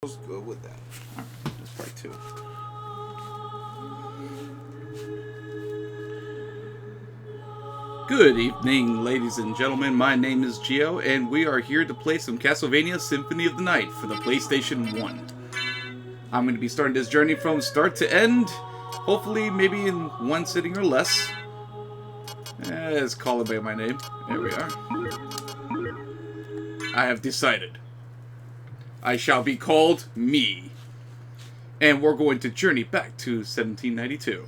Let's go with that. Alright, that's part 2. Good evening, ladies and gentlemen. My name is Gio, and we are here to play some Castlevania Symphony of the Night for the PlayStation 1. I'm going to be starting this journey from start to end, hopefully maybe in one sitting or less. Let's call it by my name. There we are. I have decided. I shall be called Me. And we're going to journey back to 1792.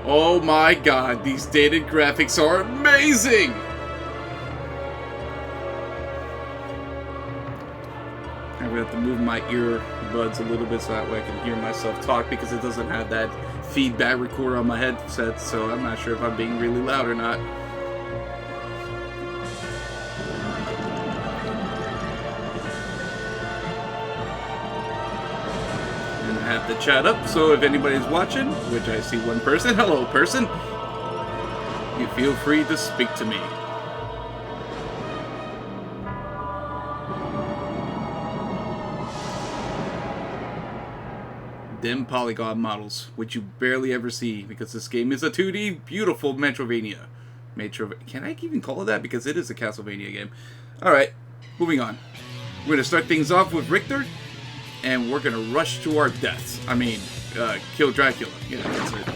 Oh my god, these dated graphics are amazing! I'm gonna have to move my earbuds a little bit so that way I can hear myself talk, because it doesn't have that feedback recorder on my headset, so I'm not sure if I'm being really loud or not. And I have the chat up, so if anybody's watching, which I see one person, hello person, you feel free to speak to me. Them polygon models, which you barely ever see, because this game is a 2D, beautiful Metrovania. Can I even call it that? Because it is a Castlevania game. Alright, moving on. We're going to start things off with Richter, and we're going to rush to our deaths. I mean, kill Dracula. Yeah, that's it.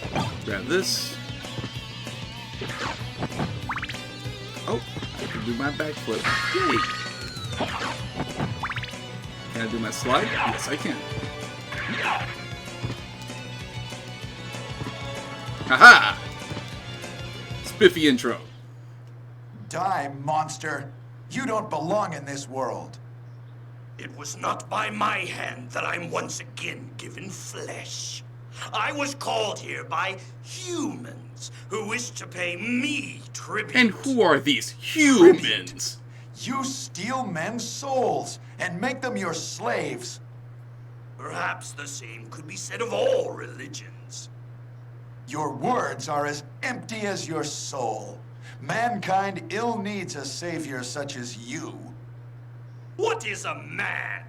Grab this. Oh, I can do my backflip. Yay! Can I do my slide? Yes, I can. Haha! Spiffy intro. Die, monster! You don't belong in this world. It was not by my hand that I'm once again given flesh. I was called here by humans who wish to pay me tribute. And who are these humans? You steal men's souls and make them your slaves. Perhaps the same could be said of all religions. Your words are as empty as your soul. Mankind ill needs a savior such as you. What is a man?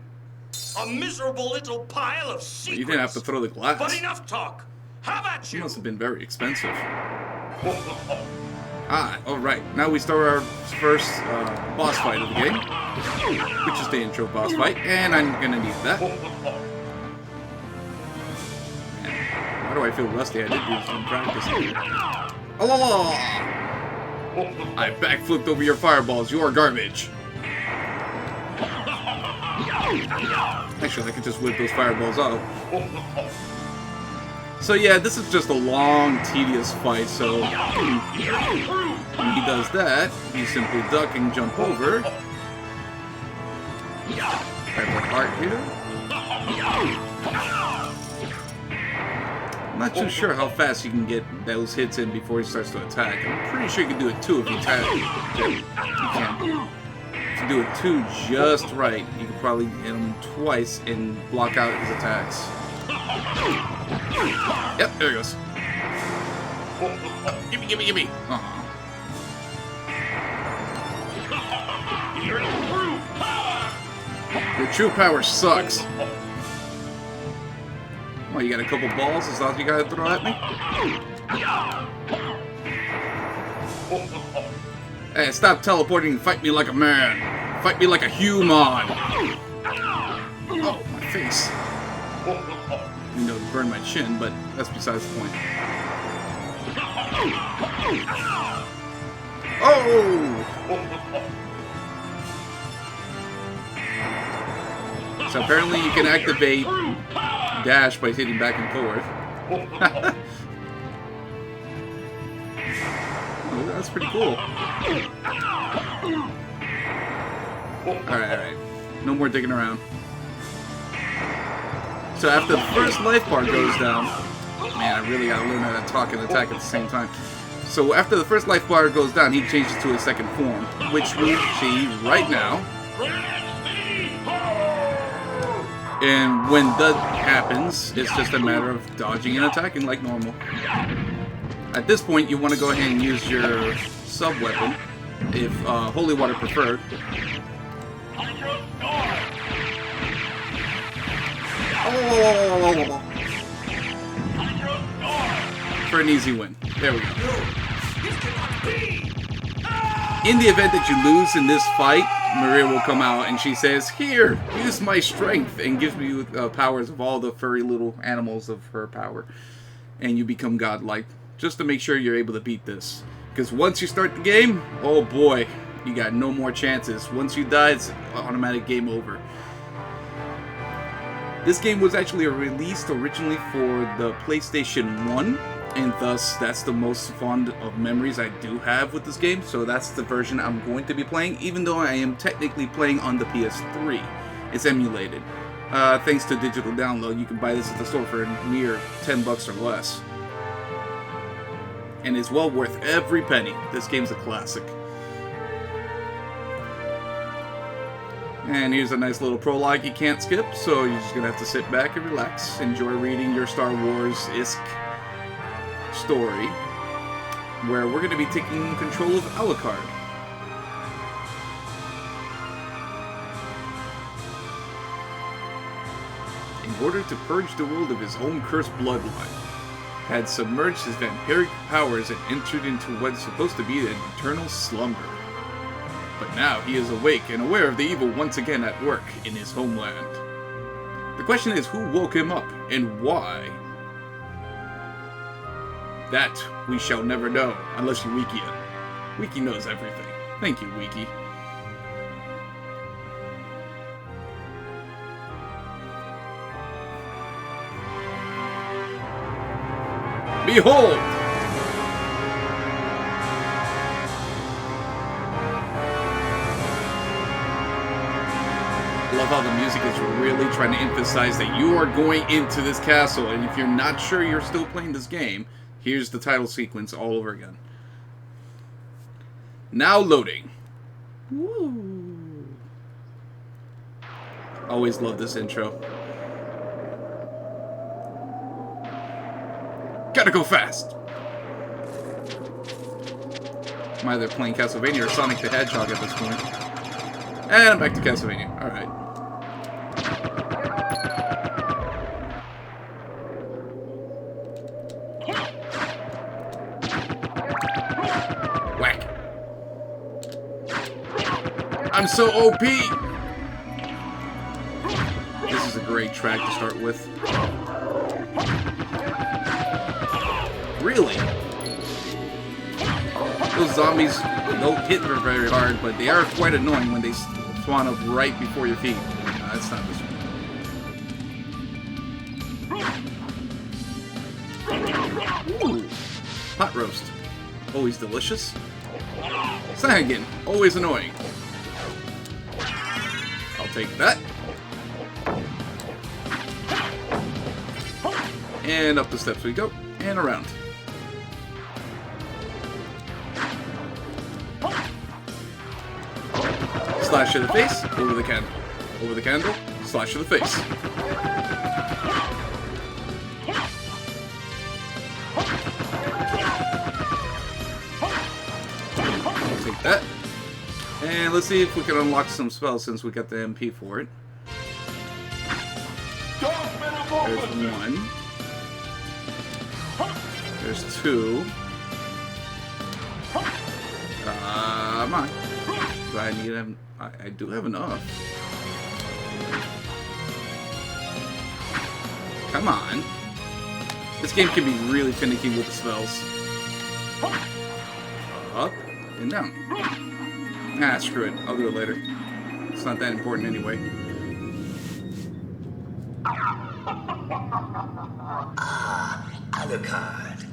A miserable little pile of secrets. You didn't have to throw the glass. But enough talk. How about It you? must have been very expensive. Alright. Now we start our first boss fight of the game, which is the intro boss fight, and I'm gonna need that. Why do I feel rusty? I did do some practice. Oh! I backflipped over your fireballs. You are garbage. Actually, I could just whip those fireballs off. So yeah, this is just a long, tedious fight, so when he does that, you simply duck and jump over. Grab the heart here. I'm not too sure how fast you can get those hits in before he starts to attack. I'm pretty sure you can do it too if you attack. You can. If you do it too just right, you can probably hit him twice and block out his attacks. Yep, there he goes. Gimme, gimme, gimme. Your true power sucks. Oh, you got a couple balls? Is that what you gotta throw at me? Hey, stop teleporting and fight me like a man. Fight me like a human. Oh, my face. You know, it burned my chin, but that's besides the point. Oh! So apparently you can activate dash by hitting back and forth. Oh, that's pretty cool. Alright. No more digging around. So after the first life bar goes down... Man, I really gotta learn how to talk and attack at the same time. So after the first life bar goes down, he changes to his second form, which we see right now. And when that happens, it's just a matter of dodging and attacking like normal. At this point, you want to go ahead and use your sub-weapon, if Holy Water preferred. Oh! For an easy win. There we go. In the event that you lose in this fight, Maria will come out and she says, "Here, use my strength," and gives me powers of all the furry little animals of her power. And you become godlike, just to make sure you're able to beat this. Because once you start the game, oh boy, you got no more chances. Once you die, it's automatic game over. This game was actually released originally for the PlayStation 1, and thus that's the most fond of memories I do have with this game, so that's the version I'm going to be playing, even though I am technically playing on the PS3. It's emulated. Thanks to digital download, you can buy this at the store for a mere $10 or less. And it's well worth every penny. This game's a classic. And here's a nice little prologue you can't skip, so you're just going to have to sit back and relax, enjoy reading your Star Wars-esque story, where we're going to be taking control of Alucard. In order to purge the world of his own cursed bloodline, had submerged his vampiric powers and entered into what's supposed to be an eternal slumber. But now he is awake and aware of the evil once again at work in his homeland. The question is, who woke him up, and why? That we shall never know, unless you Wiki it. Wiki knows everything. Thank you, Wiki. Behold! I love how the music is really trying to emphasize that you are going into this castle, and if you're not sure you're still playing this game, here's the title sequence all over again. Now loading. Woo. Always love this intro. Gotta go fast! I'm either playing Castlevania or Sonic the Hedgehog at this point. And I'm back to Castlevania. Alright. Whack. I'm so OP! This is a great track to start with. Really? Those zombies don't hit very hard, but they are quite annoying when they spawn up right before your feet. That's not this one. Ooh. Pot roast. Always delicious. Sagan. Always annoying. I'll take that. And up the steps we go. And around. Slash to the face, over the candle. Over the candle, slash to the face. I'll take that. And let's see if we can unlock some spells since we got the MP for it. There's one. There's two. Come on. Do I need them? I do have enough. Come on. This game can be really finicky with the spells. Up and down. Ah, screw it. I'll do it later. It's not that important anyway. Alucard,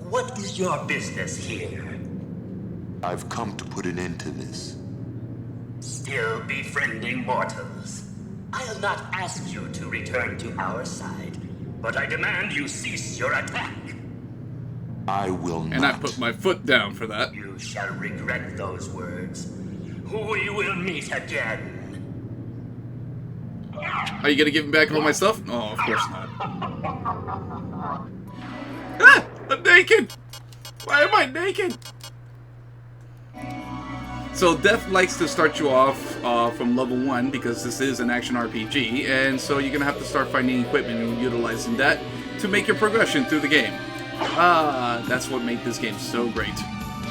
what is your business here? I've come to put an end to this. Still befriending mortals. I'll not ask you to return to our side, but I demand you cease your attack. I will not. And I put my foot down for that. You shall regret those words. We will meet again. Are you gonna give me back all my stuff? Oh, of course not. Ah! I'm naked! Why am I naked? So Death likes to start you off from level 1 because this is an action RPG, and so you're gonna have to start finding equipment and utilizing that to make your progression through the game. That's what made this game so great.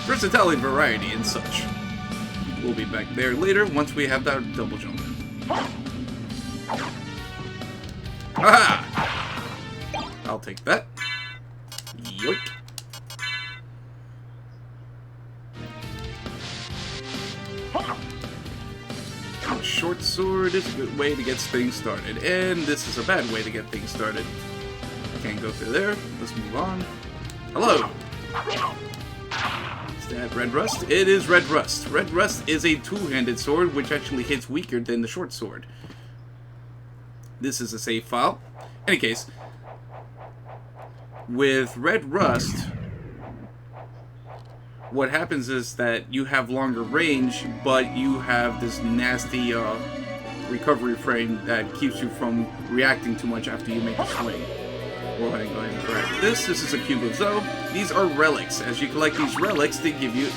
Versatility, variety, and such. We'll be back there later once we have that double jump. Aha! I'll take that. Yoink. A short sword is a good way to get things started, and this is a bad way to get things started. Can't go through there. Let's move on. Hello! Is that Red Rust? It is Red Rust. Red Rust is a two-handed sword which actually hits weaker than the short sword. This is a save file. In any case, with Red Rust, what happens is that you have longer range, but you have this nasty recovery frame that keeps you from reacting too much after you make a swing. Go ahead and grab this. This is a Cube of Zoe. These are relics. As you collect these relics, they give you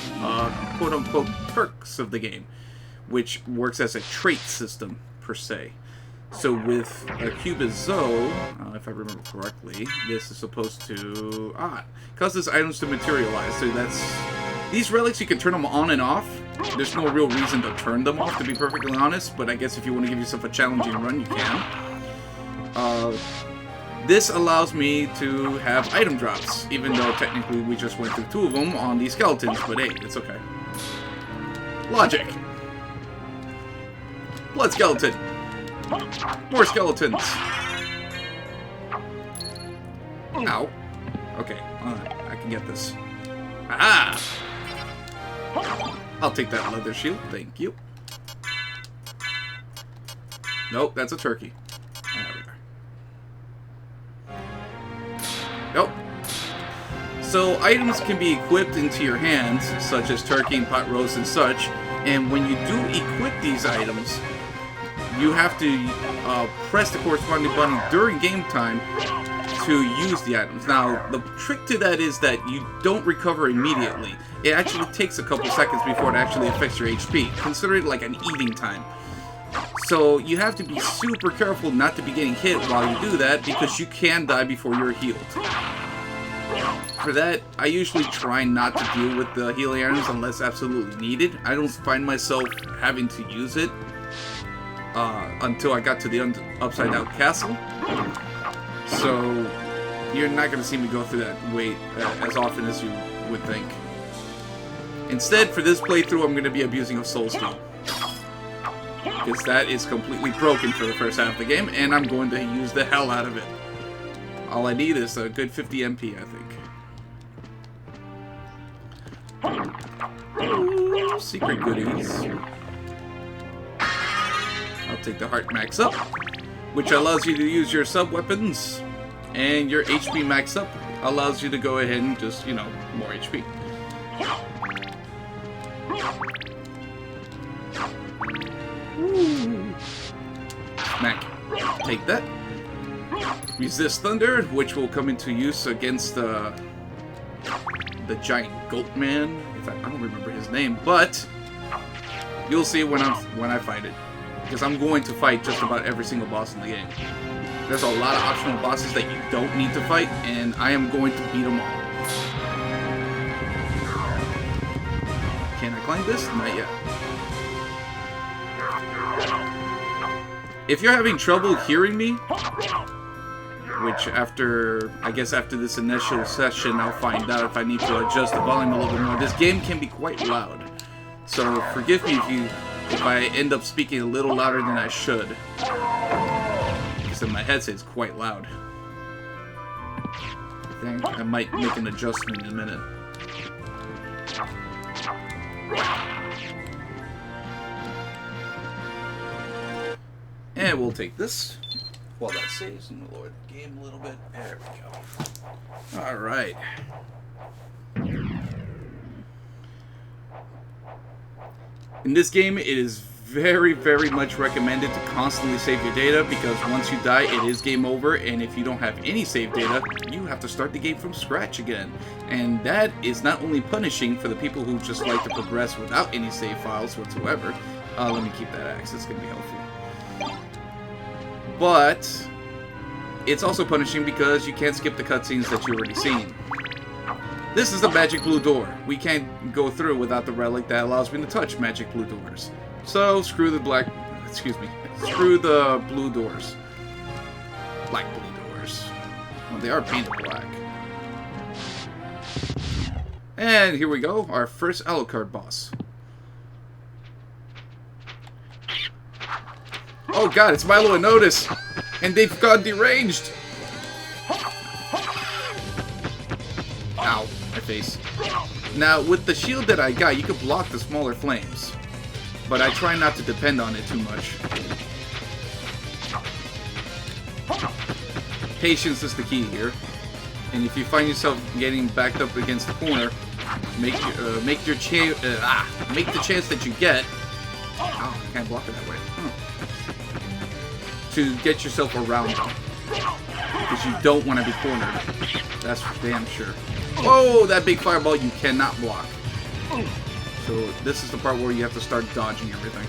quote-unquote perks of the game, which works as a trait system, per se. So with a Cube of Zoe, if I remember correctly, this is supposed to causes items to materialize. So that's these relics. You can turn them on and off. There's no real reason to turn them off, to be perfectly honest. But I guess if you want to give yourself a challenging run, you can. This allows me to have item drops, even though technically we just went through 2 of them on these skeletons. But hey, it's okay. Logic. Blood skeleton. More skeletons. Ow. Okay, I can get this. Ah! I'll take that leather shield, thank you. Nope, that's a turkey. Nope. So items can be equipped into your hands, such as turkey and pot roast and such, and when you do equip these items, you have to press the corresponding button during game time to use the items. Now, the trick to that is that you don't recover immediately. It actually takes a couple seconds before it actually affects your HP. Consider it like an eating time. So you have to be super careful not to be getting hit while you do that, because you can die before you're healed. For that, I usually try not to deal with the healing items unless absolutely needed. I don't find myself having to use it until I got to the Upside Down Castle. So you're not going to see me go through that way as often as you would think. Instead, for this playthrough, I'm going to be abusing a Soul Stone, because that is completely broken for the first half of the game, and I'm going to use the hell out of it. All I need is a good 50 MP, I think. Ooh, secret goodies. I'll take the heart max up, which allows you to use your sub-weapons, and your HP max up allows you to go ahead and just, you know, more HP. Ooh. Smack. Take that. Resist Thunder, which will come into use against the giant goat man. I don't remember his name, but you'll see when I fight it, because I'm going to fight just about every single boss in the game. There's a lot of optional bosses that you don't need to fight, and I am going to beat them all. Can I climb this? Not yet. If you're having trouble hearing me, which I guess after this initial session I'll find out if I need to adjust the volume a little bit more. This game can be quite loud, so forgive me if I end up speaking a little louder than I should, because in my headset it's quite loud. I think I might make an adjustment in a minute. And we'll take this while that saves and lower the game a little bit. There we go. Alright. In this game, it is very, very much recommended to constantly save your data, because once you die, it is game over, and if you don't have any save data, you have to start the game from scratch again. And that is not only punishing for the people who just like to progress without any save files whatsoever. Let me keep that axe, it's going to be helpful. But it's also punishing because you can't skip the cutscenes that you've already seen. This is the magic blue door. We can't go through without the relic that allows me to touch magic blue doors. So, screw the screw the blue doors. Black blue doors. Well, they are painted black. And here we go, our first Alucard boss. Oh god, it's Milo and Notice! And they've gone deranged! Ow, my face. Now, with the shield that I got, you can block the smaller flames. But I try not to depend on it too much. Patience is the key here. And if you find yourself getting backed up against the corner, make the chance that you get. Oh, I can't block it that way. To get yourself around them, because you don't want to be cornered. That's for damn sure. Oh, that big fireball you cannot block. So this is the part where you have to start dodging everything.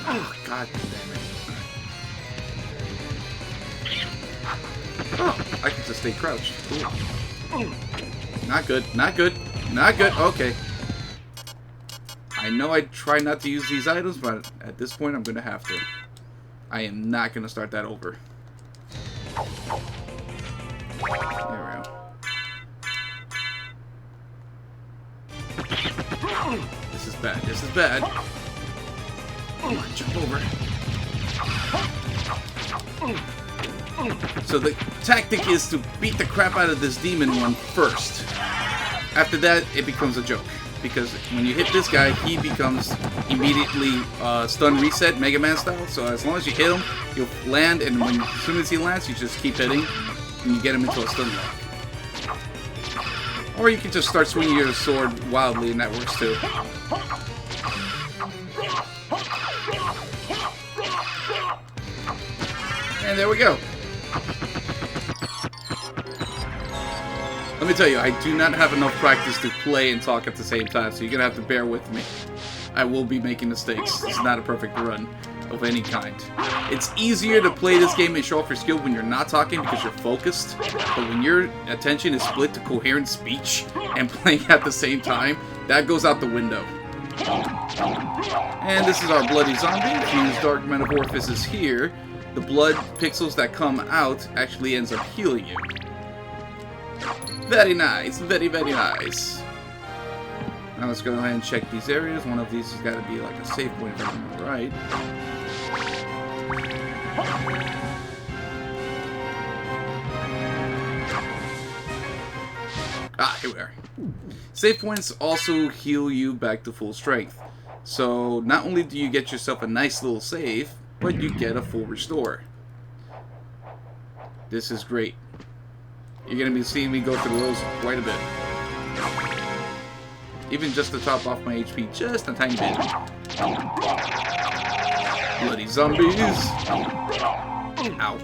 Oh, god damn it. Oh, I can just stay crouched. Cool. Not good, not good, not good. Okay. I know I try not to use these items, but at this point I'm going to have to. I am not going to start that over. There we go. This is bad. This is bad. Come on, jump over. So the tactic is to beat the crap out of this demon one first. After that, it becomes a joke. Because when you hit this guy, he becomes immediately stun reset, Mega Man style. So as long as you hit him, he'll land, and as soon as he lands, you just keep hitting, and you get him into a stun lock. Or you can just start swinging your sword wildly, and that works too. And there we go. Let me tell you, I do not have enough practice to play and talk at the same time, so you're going to have to bear with me. I will be making mistakes. It's not a perfect run of any kind. It's easier to play this game and show off your skill when you're not talking because you're focused, but when your attention is split to coherent speech and playing at the same time, that goes out the window. And this is our bloody zombie. If you use Dark Metamorphosis here, the blood pixels that come out actually ends up healing you. Very nice, very, very nice. Now let's go ahead and check these areas. One of these has got to be like a save point if I remember right. Ah, here we are. Save points also heal you back to full strength. So not only do you get yourself a nice little save, but you get a full restore. This is great. You're going to be seeing me go through those quite a bit. Even just to top off my HP just a tiny bit. Bloody zombies. Ow.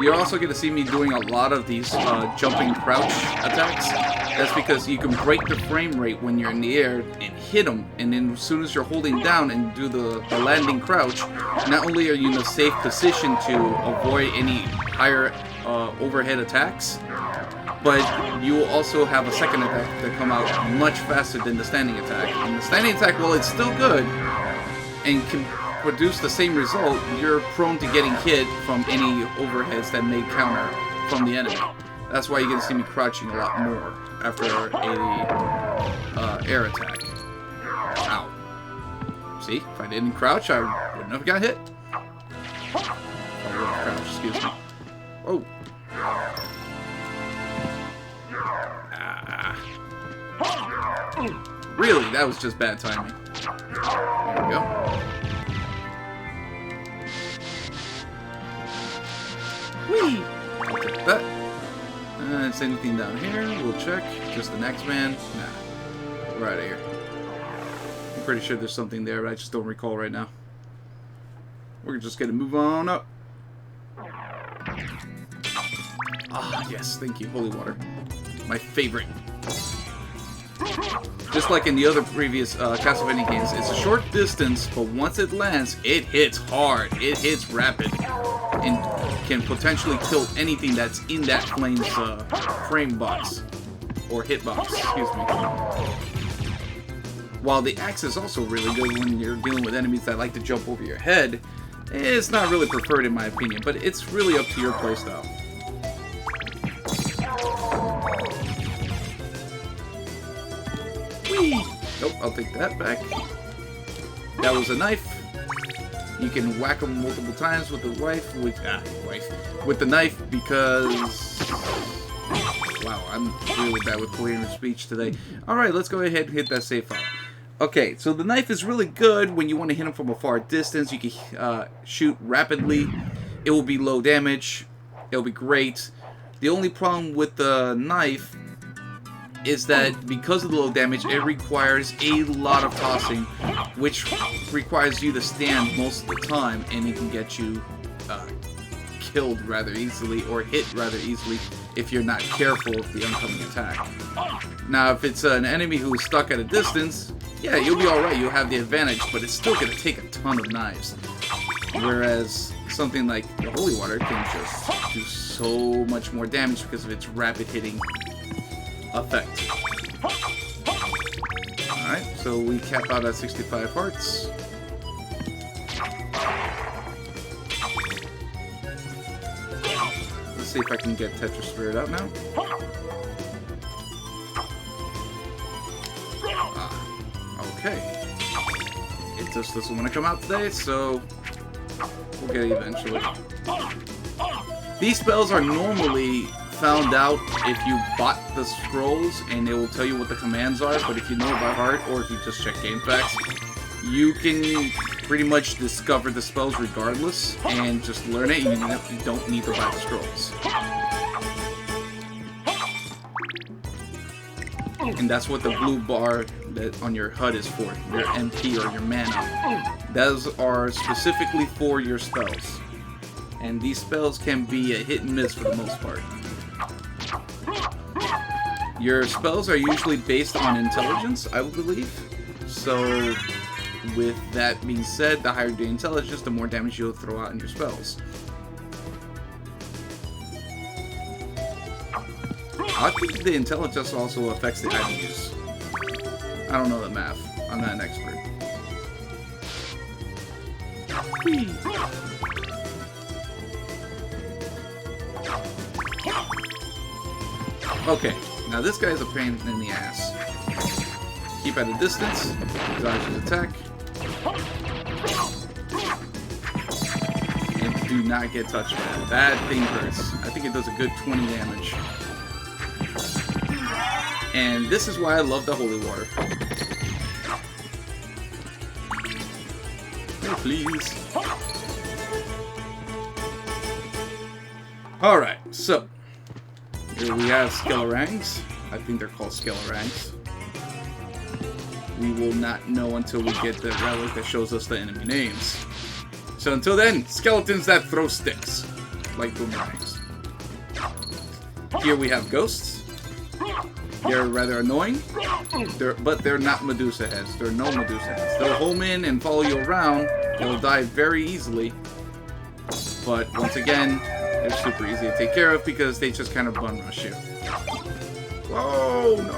You're also going to see me doing a lot of these jumping crouch attacks. That's because you can break the frame rate when you're in the air and hit them, and then as soon as you're holding down and do the landing crouch, not only are you in a safe position to avoid any higher overhead attacks, but you will also have a second attack that come out much faster than the standing attack. And the standing attack, while it's still good and can produce the same result, you're prone to getting hit from any overheads that may counter from the enemy. That's why you're going to see me crouching a lot more after a air attack. Ow. See? If I didn't crouch, I wouldn't have got hit. I wouldn't have crouched, excuse me. Oh. Ah. Really? That was just bad timing. There we go. Whee! I'll take that. Is anything down here? We'll check. Just the next man? Nah. We're out of here. I'm pretty sure there's something there, but I just don't recall right now. We're just gonna move on up. Ah, yes, thank you. Holy water. My favorite. Just like in the other previous Castlevania games, it's a short distance, but once it lands, it hits hard. It hits rapid. And can potentially kill anything that's in that flame's frame box. Or hitbox, excuse me. While the axe is also really good when you're dealing with enemies that like to jump over your head, it's not really preferred in my opinion, but it's really up to your playstyle. Whee! Nope, I'll take that back. That was a knife. You can whack them multiple times with the with the knife because wow, I'm really bad with coherent speech today. Alright, let's go ahead and hit that save file. Okay, so the knife is really good when you want to hit them from a far distance. You can shoot rapidly. It will be low damage. It'll be great. The only problem with the knife is that because of the low damage, it requires a lot of tossing, which requires you to stand most of the time, and it can get you killed rather easily or hit rather easily if you're not careful with the oncoming attack. Now, if it's an enemy who's stuck at a distance, yeah, you'll be alright, you'll have the advantage, but it's still going to take a ton of knives. Whereas something like the Holy Water can just do so much more damage because of its rapid hitting effect. Alright, so we cap out at 65 hearts. Let's see if I can get Tetris Spirit out now. Okay. It just doesn't want to come out today, so we'll get it eventually. These spells are normally found out if you bought the scrolls, and it will tell you what the commands are, but if you know it by heart, or if you just check game facts, you can pretty much discover the spells regardless, and just learn it, and you don't need to buy the scrolls. And that's what the blue bar that on your HUD is for, your MP or your mana. Those are specifically for your spells. And these spells can be a hit and miss for the most part. Your spells are usually based on intelligence, I would believe. So, with that being said, the higher the intelligence, the more damage you'll throw out in your spells. I think the intelligence also affects the item use. I don't know the math. I'm not an expert. Whee. Okay, now this guy's a pain in the ass. Keep at a distance, dodge his attack, and do not get touched by it. That thing hurts. I think it does a good 20 damage. And this is why I love the Holy Water. Hey, please. Alright, so here we have Skelerangs. I think they're called Skelerangs. We will not know until we get the relic that shows us the enemy names. So until then, skeletons that throw sticks, like boomerangs. Here we have ghosts. They're rather annoying, but they're not Medusa heads. There are no Medusa heads. They'll home in and follow you around. They'll die very easily. But once again, they're super easy to take care of because they just kind of bum rush you. Whoa! No.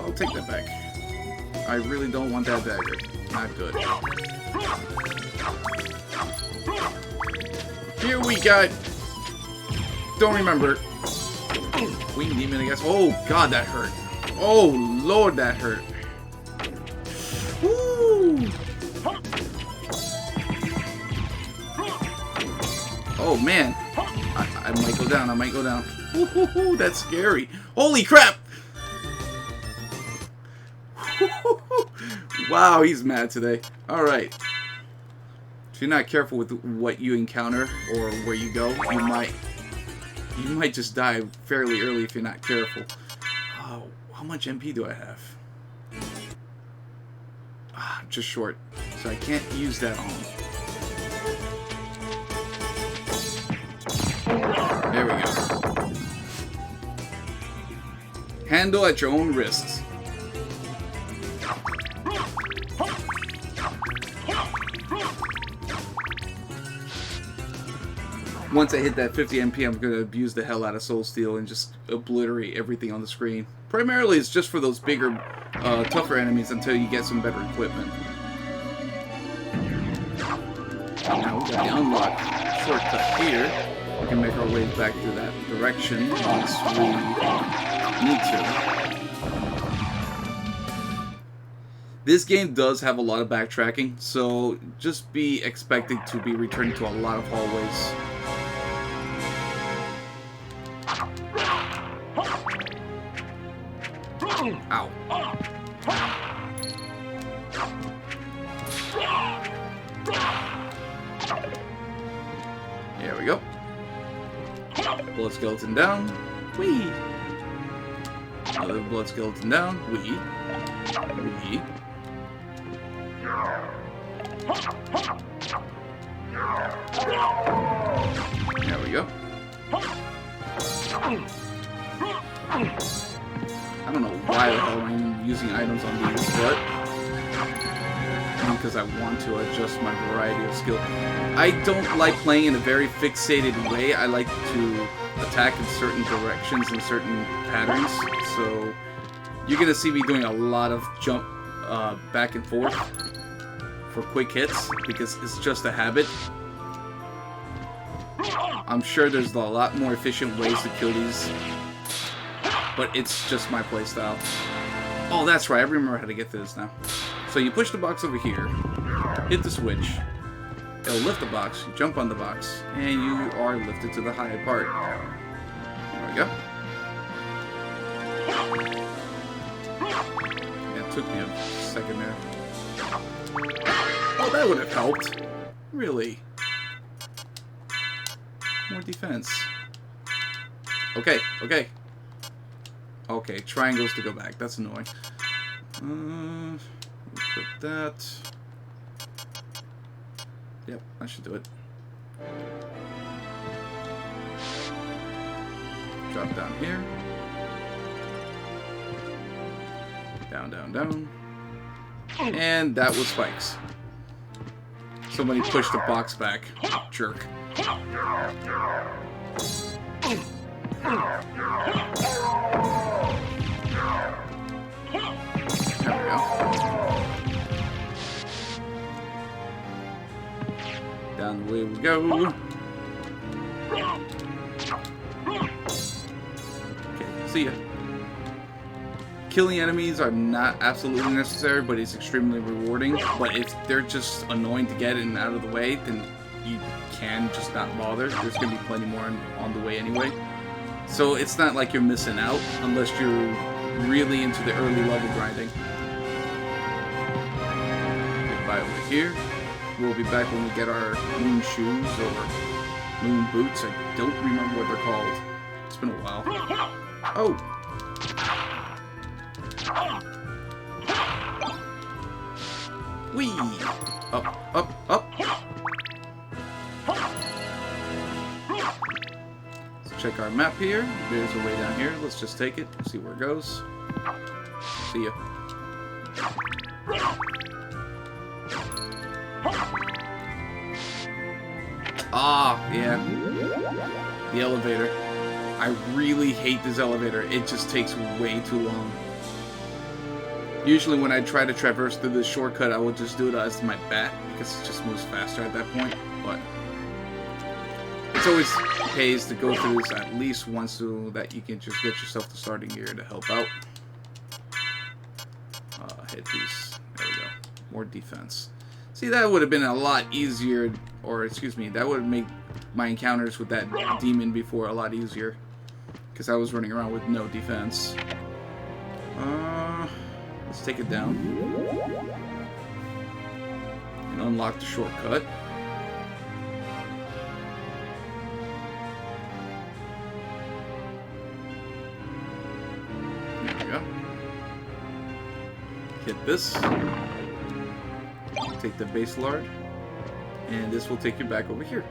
I'll take that back. I really don't want that dagger. Not good. Here we got... Don't remember. Queen Demon, I guess. Oh, God, that hurt. Oh, Lord, that hurt. Woo! Oh, man. I might go down. I might go down. Ooh, that's scary. Holy crap! Wow, he's mad today. Alright. If you're not careful with what you encounter or where you go, you might you might just die fairly early if you're not careful. Oh, how much MP do I have? Just short, so I can't use that on. There we go. Handle at your own risks. Once I hit that 50 MP, I'm going to abuse the hell out of Soul Steel and just obliterate everything on the screen. Primarily, it's just for those bigger, tougher enemies until you get some better equipment. Now we got the unlock shortcut here. We can make our way back through that direction once we need to. This game does have a lot of backtracking, so just be expected to be returning to a lot of hallways. Ow. There we go. Blood skeleton down. Whee! Another blood skeleton down. Whee! Whee! There we go. I don't know why the hell I'm using items on these, but because I want to adjust my variety of skill. I don't like playing in a very fixated way. I like to attack in certain directions and certain patterns. So you're gonna see me doing a lot of jump back and forth for quick hits because it's just a habit. I'm sure there's a lot more efficient ways to kill these, but it's just my playstyle. Oh, that's right. I remember how to get to this now. So you push the box over here, hit the switch, it'll lift the box, you jump on the box, and you are lifted to the high part. There we go. Yeah, it took me a second there. Oh, that would have helped. Really. More defense. Okay, okay. Okay, triangles to go back. That's annoying. Put that. Yep, I should do it. Drop down here. Down, down, down. And that was spikes. Somebody pushed the box back. Jerk. There we go. Down the way we go. Okay, see ya. Killing enemies are not absolutely necessary, but it's extremely rewarding. But if they're just annoying to get in and out of the way, then you can just not bother. There's going to be plenty more on the way anyway. So it's not like you're missing out unless you're really into the early level grinding. Goodbye over here. We'll be back when we get our moon shoes or moon boots. I don't remember what they're called. It's been a while. Oh! Whee! Up, up, up! Let's check our map here. There's a way down here. Let's just take it, see where it goes. See ya. Ah, yeah. The elevator. I really hate this elevator. It just takes way too long. Usually when I try to traverse through this shortcut, I will just do it as my bat, because it just moves faster at that point, but it's always pays to go through this at least once so that you can just get yourself the starting gear to help out. Hit these. There we go. More defense. See, that would have been a lot easier, or excuse me, that would make my encounters with that demon before a lot easier, because I was running around with no defense. Let's take it down and unlock the shortcut. we go. Hit this. Take the base lard. And this will take you back over here.